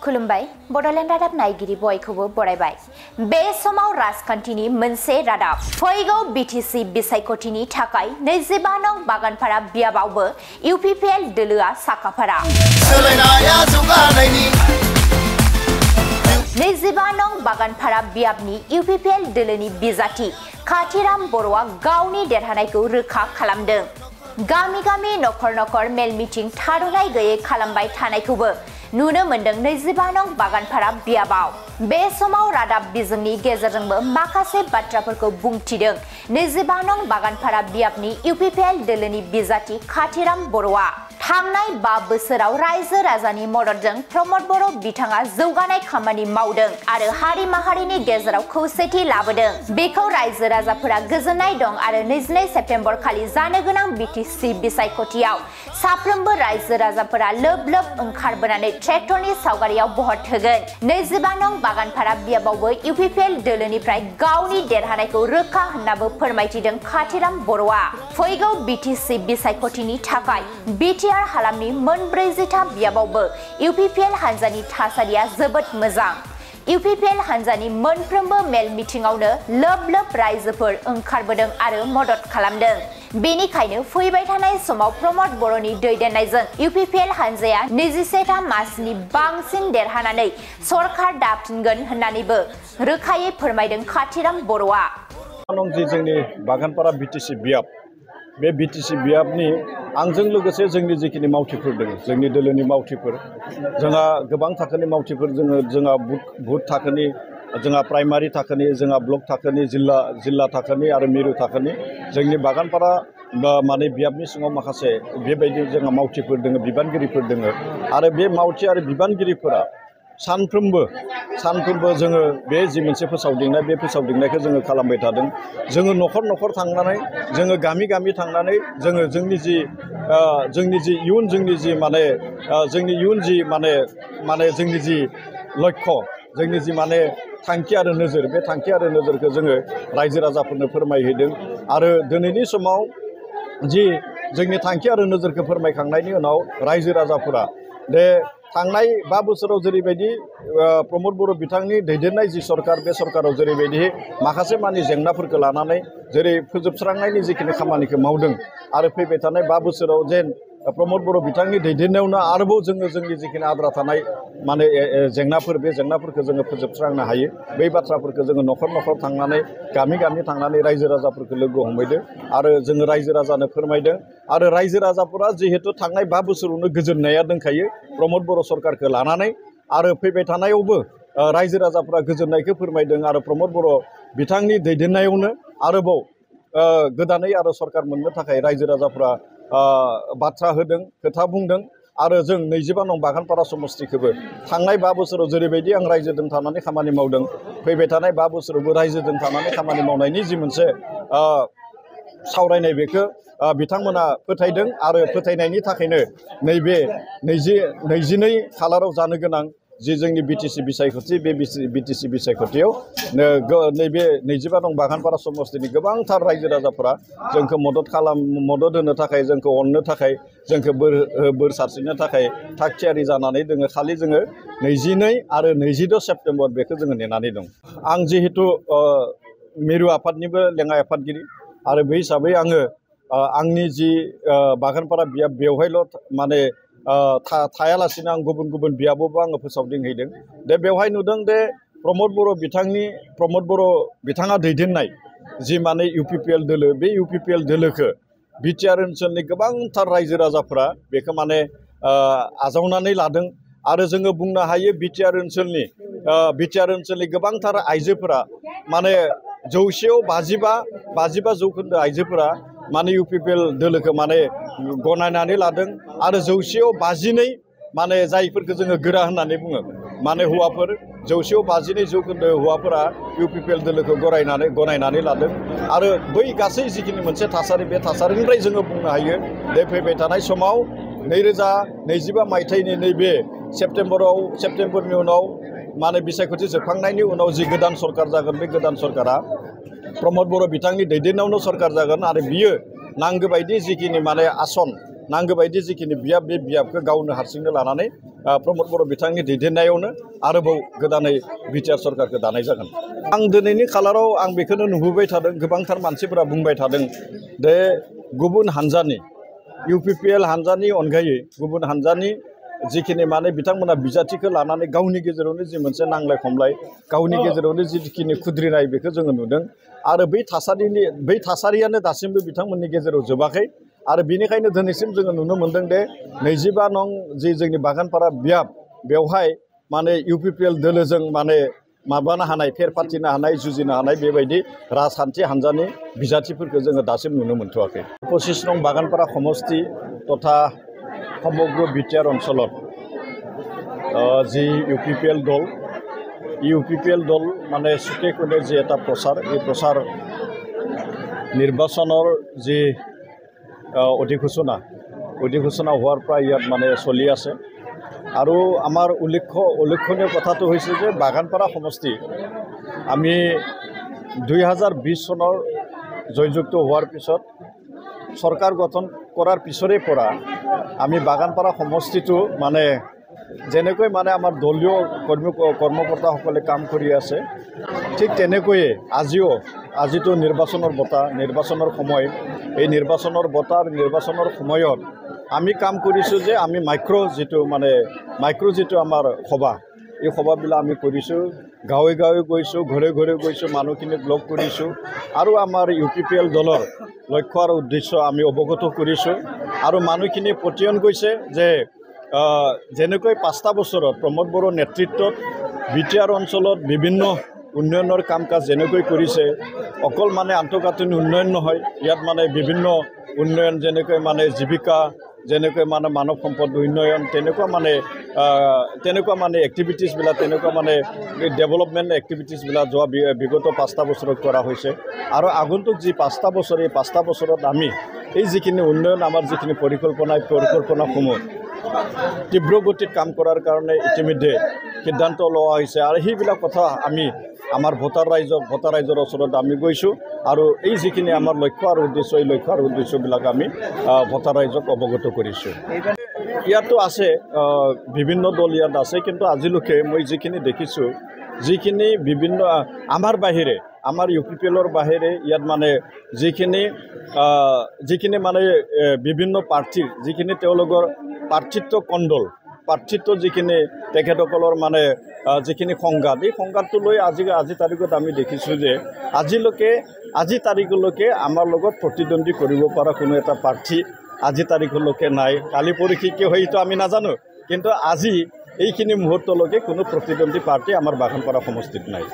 खुलुमबाय बडलेण्ड रादाब नायगिरि बयखौबो बरायबाय। बे समाव राजखान्थिनि मोनसे रादाब फैगौ बिटिसि बिसायख'थिनि थाखाय 25 नं बागानपारा बियाबावबो इउपिपिएल दोलोआ साखाफारा। 25 नं बागानपारा बियाबनि इउपिपिएल दोलोनि बिजाथि खाथिराम बर'आ गावनि देरहानायखौ रोखा खालामदों। गामि गामि नखर नखर मेल मिटिं थाद'नाय गैयै खालामबाय थानायखौबो नुनो मोनदों 25 नं बागानपारा बियाबाव। बे समाव रादाब बिजोंनि गेजेरजोंबो माखासे बाथ्राफोरखौ बुंथिदों 25 नं बागानपारा बियाबनि इउपिपिएल दोलोनि बिजाथि खाथिराम बर'आ। थांनाय 5 बोसोराव रायजो राजानि मददजों प्रमद बर' बिथाङा जौगानाय खामानि मावदों आरो हारि माहारिनि गेजेराव खौसेथि लाबोदों। बेखौ रायजो राजाफोरा गोजोननाय दं आरो 22 सेप्तेम्बर खालि जानो गोनां बिटिसि बिसायख'थियाव साफ्रोमबो रायजो राजाफोरा लोब लोब ओंखारबोनानै ट्रेक्टरनि सावगारियाव भट होगोन। 25 नं बागानपारा बियाबावबो इउपिपिएल दोलोनिफ्राय गावनि देरहानायखौ रोखा होननाबो फोरमायथिदों खाथिराम बर'आ। फैगौ बिटिसि बिसायख'थिनि थाखाय बिटिआर हालामनि मोन 40 बियाबावबो इउपिपिएल हान्जानि थासारिया जोबोद मोजां। इउपिपिएल हान्जानि मोनफ्रोमबो मेल मिटिंआवनो लोब लोब रायजोफोर ओंखारबोदों आरो मदद खालामदों। बेनिखायनो फैबाय थानाय समाव प्रमद बर'नि दैदेननायजों इउपिपिएल हान्जाया 21 मासनि बांसिन देरहानानै सरकार दाफिनगोन होननानैबो रोखायै फोरमायदों खाथिराम बर'आ। जोंनि बागानपारा बिटिसि बियाब बे बिटिसि बियाबनि आंजों लोगोसे जोंनि जिखिनि मावथिफोर दङ जोंनि दोलोनि मावथिफोर जोंहा गोबां थाखोनि मावथिफोर जोंहा बुथ थाखोनि जोंहा प्राइमारि थाखोनि जोंहा ब्लक थाखोनि जिल्ला थाखोनि आरो मिरु थाखोनि जोंनि बागानपारा माने बियाबनि सिङाव माखासे बेबायदि जोंहा मावथिफोर दङ बिबानगिरिफोर दङ आरो बे मावथि आरो बिबानगिरिफोरा सानफ्रोमबो जोङो बे जि मोनसे फोसावदिंनाय बे फोसावदिंनायखौ जोङो खालामबाय थादों। जोङो नखर नखर थांनानै जोङो गामि गामि थांनानै जोङो जोंनि जि इयुन जोंनि जि लक्ष्य जोंनि जि माने थांखि आरो नोजोर बे थांखि आरो नोजोरखौ जोङो रायजो राजाफोरनो फोरमायहैदों आरो दिनैनि समाव जि जोंनि थांखि आरो नोजोरखौ फोरमायखांनायनि उनाव रायजो राजाफोरा बे थांनाय 5 बोसोराव जेरैबायदि प्रमद बर' बिथांनि दैदेननाय जि सरकार बे सरकाराव जेरैबायदि माखासे मानि जेंनाफोरखौ लानानै जेरै फोजोबस्रांनायनि जिखिनि खामानिखौ मावदों आरो फैबाय थानाय 5 बोसोराव जेन प्रमद बर' बिथांनि दैदेननायावनो आरोबाव जोङो जोंनि जिखिनि आद्रा थानाय माने जेंनाफोर बे जेंनाफोरखौ जोङो फोजोबस्रांनो हायो बै बाथ्राफोरखौ जोङो नखर नखर थांनानै गामि गामि थांनानै रायजो राजाफोरखौ लोगो हमहैदों आरो जोङो रायजो राजानो फोरमायदों आरो रायजो राजाफोरा जिहेतु थांनाय 5 बोसोरावनो गोजोननाया दंखायो प्रमद बर' सरकारखौ लानानै आरो फैबाय थानायावबो रायजो राजाफोरा गोजोननायखौ फोरमायदों आरो प्रमद बर' बिथांनि दैदेननायावनो आरोबाव गोदानै आरो सरकार मोननो थाखाय रायजो राजाफोरा बाथ्रा होदों खोथा बुंदों आरो जों 25 नं बागानपारा समस्तिखौबो थांनाय 5 बोसोराव जेरैबायदि आं रायजोजों थानानै खामानि मावदों फैबाय थानाय 5 बोसोरावबो रायजोजों थानानै खामानि मावनायनि जि मोनसे सावरायनाय बेखौ बिथांमोना फोथायदों आरो फोथायनायनि थाखायनो नैबे 22 खालाराव जानो गोनां जि जोंनि बिटिसि बिसायख'थि बे बिटिसि बिसायख'थियाव नैबे 25 नं बागानपारा समस्तिनि गोबांथार रायजो राजाफोरा जोंखौ मदद होनो थाखाय जोंखौ अननो थाखाय जोंखौ बोर सारस्रिनो थाखाय थाग थियारि जानानै दोङो खालि जोङो 22 आरो 26 सेप्तेम्बर बेखौ जोङो नेनानै दं। आं जिहेतु मिरु आफादनिबो लेङाइ आफादगिरि आरो बे हिसाबै आङो आंनि जि बागानपारा बियाब बेवहायल' माने थायालासिनो आं गुबुन बियाबावबो आङो फोसावदिंहैदों दे बेवहाय नुदों दे प्रमद बर' बिथाङा दैदेननाय जि माने इउपिपिएल दोलो बे इउपिपिएल दोलोखौ बिटिआर ओनसोलनि गोबांथार रायजो राजाफोरा बेखौ माने आजावनानै लादों आरो जोङो बुंनो हायो बिटिआर ओनसोलनि गोबांथार आइजोफोरा माने 100आव 55 जौखोन्दो आइजोफोरा माने इउपिपिएल दोलोखौ माने गनायनानै लादों आरो 100आव 52 माने जायफोरखौ जोङो गोरा होननानै बुङो माने हौवाफोर 100आव 52 जौखोन्दो हौवाफोरा इउपिपिएल दोलोखौ गनायनानै लादों आरो बै गासै जिखिनि मोनसे थासारि बे थासारिनिफ्राय जोङो बुंनो हायो दे फैबाय थानाय समाव 2025 मायथाइनि नैबे सेप्तेम्बरनि उनाव माने बिसायख'थि जोबखांनायनि उनाव जि गोदान सरकार जागोन बे गोदान सरकारा प्रमद बर' बिथांनि दैदेननायावनो सरकार जागोन आरो बियो नांगौ बायदि जिखिनि माने आसन नांगौ बायदि जिखिनि बियाब बे बियाबखौ गावनो हारसिंनो लानानै प्रमद बर' बिथांनि दैदेननायावनो आरोबाव गोदानै बिटिआर सरकारखौ दानाय जागोन आं दिनैनि खालाराव आं बेखौनो नुबोबाय थादों गोबांथार मानसिफोरा बुंबाय थादों दे गुबुन हानजानि UPPL हानजानि अनगायै गुबुन हानजानि जिखिनि माने बिथांमोना बिजाथिखौ लानानै गावनि गेजेरावनो जि मोनसे नांलाय खमलाय गावनि गेजेरावनो जिखिनि खुद्रिनाय बेखौ जोङो नुदों आरो बै थासारियानो दासिमबो बिथांमोननि गेजेराव जोबाखै आरो बेनिखायनो दिनैसिम जोङो नुनो मोनदों दे 25 नं जि जोंनि बागानपारा बियाब बेवहाय माने UPPL दोलोजों माने माबानो हानाय फेर फाथिनो हानाय जुजिनो हानाय बेबायदि राजखान्थि हानजानि बिजाथिफोरखौ जोङो दासिम नुनो मोनथ'वाखै 25 नं बागानपारा समष्टि तथा समग्र बिटिआर अঞ্চলত जी UPPL दल माने सुखे कोने जी एटा प्रचार এই प्रचार निर्वाचনৰ जी অধিঘোষণা হোৱাৰ পৰা ইয়াত মানে চলি আছে আৰু আমাৰ উল্লেখনীয় কথাটো হৈছে যে বাগানপাৰা সমষ্টি আমি 2020 চনৰ জয়যুক্ত হোৱাৰ পিছত सरकार गठन करार पिछरे परा आमी बागानपारा समष्टितो माने जेनेকৈ माने आमार दलीय कर्मकर्ता सकले काम करि आछे ठीक तेनेকৈ आजितो निर्वाचনৰ बता निर्वाचনৰ समय এই निर्वाचনৰ बता निर्वाचনৰ সময়ত आमी काम करिছো जे आमी माइक्रो जितो आमार सभा এই সভাবিলাক আমি কৰিছো গাঁৱে গাঁৱে গৈছো ঘৰে ঘৰে গৈছো মানুহখিনিক লগ কৰিছো আৰু আমাৰ UPPL দলৰ লক্ষ্য আৰু উদ্দেশ্য আমি অৱগত কৰিছো আৰু মানুহখিনি পতিয়ন গৈছে যে যেনেকৈ 5টা বছৰত প্ৰমোদ বড়ো নেতৃত্বত বিটিআৰ অঞ্চলত বিভিন্ন উন্নয়নৰ কাম কাজ যেনেকৈ কৰিছে অকল মানে আন্তঃগাঁথনি উন্নয়ন নহয় ইয়াত মানে বিভিন্ন উন্নয়ন যেনেকৈ মানে জীৱিকা যেনেকৈ মানে মানৱ সম্পদ উন্নয়ন তেনেকুৱা মানে এক্টিভিটিছবিলাক তেনেকুৱা মানে ডেভেলপমেণ্ট এক্টিভিটিছবিলাক যোৱা বিগত 5টা বছৰত কৰা হৈছে আৰু আগন্তুক যি 5টা বছৰ এই 5টা বছৰত আমি এই যিখিনি উন্নয়ন আমাৰ যিখিনি পৰিকল্পনাসমূহ তীব্ৰ গতিত কাম কৰাৰ কাৰণে ইতিমধ্যে সিদ্ধান্ত লোৱা হৈছে আৰু সেইবিলাক কথা আমি আমাৰ ভোটাৰ ৰাইজৰ ওচৰত আমি গৈছো আৰু এই যিখিনি আমাৰ লক্ষ্য আৰু উদ্দেশ্য এই লক্ষ্য আৰু উদ্দেশ্যবিলাক আমি ভোটাৰ ৰাইজক অৱগত কৰিছো ইয়াতো আছে বিভিন্ন দল ইয়াত আছে কিন্তু আজিলৈকে মই যিখিনি দেখিছো যিখিনি বিভিন্ন আমাৰ বাহিৰে আমাৰ UPPLৰ বাহিৰে ইয়াত মানে যিখিনি মানে বিভিন্ন প্ৰাৰ্থীৰ যিখিনি তেওঁলোকৰ প্ৰাৰ্থিত্ব কণ্ডল প্ৰাৰ্থিত্ব যিখিনি তেখেতসকলৰ মানে যিখিনি সংঘাত এই সংঘাতটো লৈ আজি তাৰিখত আমি দেখিছো যে আজি তাৰিখলৈকে আমাৰ লগত প্ৰতিদ্বন্দ্বী কৰিব পৰা কোনো এটা প্ৰাৰ্থী আজি তাৰিখলৈকে নাই কালি পৰহি কি হয়তো আমি নাজানো কিন্তু আজি এইখিনি মুহূৰ্তলৈকে কোনো প্ৰতিদ্বন্দ্বী প্ৰাৰ্থী আমাৰ বাগানপাৰা সমষ্টিত নাই